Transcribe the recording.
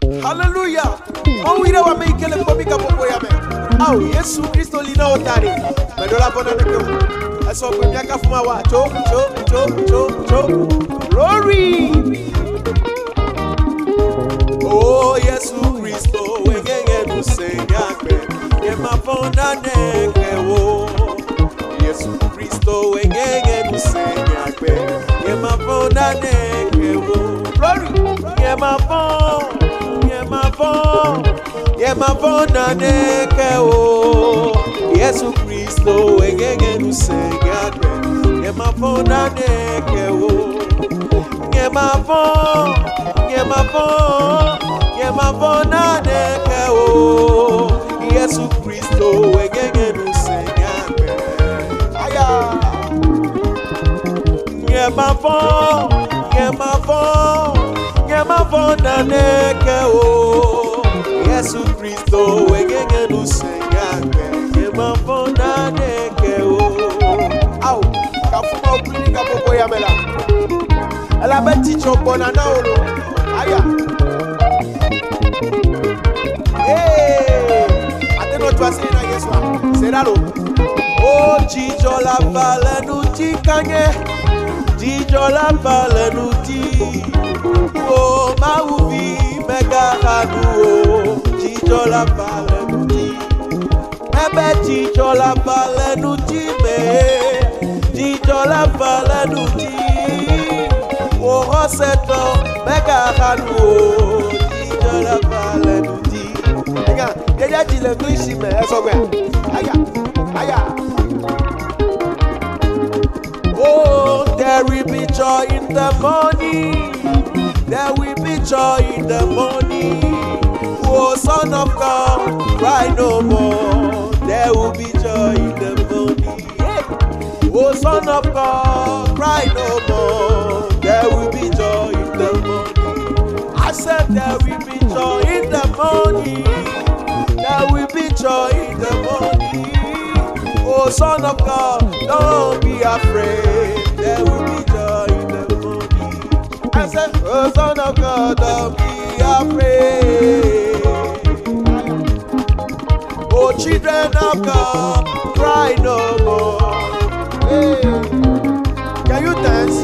Hallelujah. Oh, we don't make a comic of Boyame. Oh, yes, Christo Lino Tari. Medola Bonanako. I saw Punyaka from our cho. Glory. Oh, yes, Christo. We're going to sing. Yema Fonda Neke. Yes, Christo. We're going to sing. Yema Fonda Neke. Glory. Yema Fonda. Yema Fonda Neke. Yesu Kristo engenge nusengakwe Yema Fonda Neke Yema Fonda Neke Yesu Kristo engenge nusengakwe Aya Yema Fonda Neke Yesu Kristo engenge nusengakwe Yema Fonda Neke Au kafuma upini kapopo ya mela Ela beti chokona na olo Aya Ateno tuwasi na Yeswa Seralo Oh jijo la pale nuti kanye Jijo la pale nuti Oh mauvi mega hanu Jijo la pale nuti Ebe jijo la pale nuti me Jijo la pale nuti O roseto mega hanu Jijo la pale nuti Ega, deja jile glishi me esogwe Aya Oh, there will be joy in the morning There will be joy in the morning Oh, Son of God, cry no more There will be joy in the morning Oh, Son of God, cry no more There will be joy in the morning I said there will be joy in the morning There will be joy in the morning Oh, Son of God, don't be afraid There will be joy in the morning I said, oh, Son of God, don't be afraid Oh, children of God, cry no more. Hey, can you dance?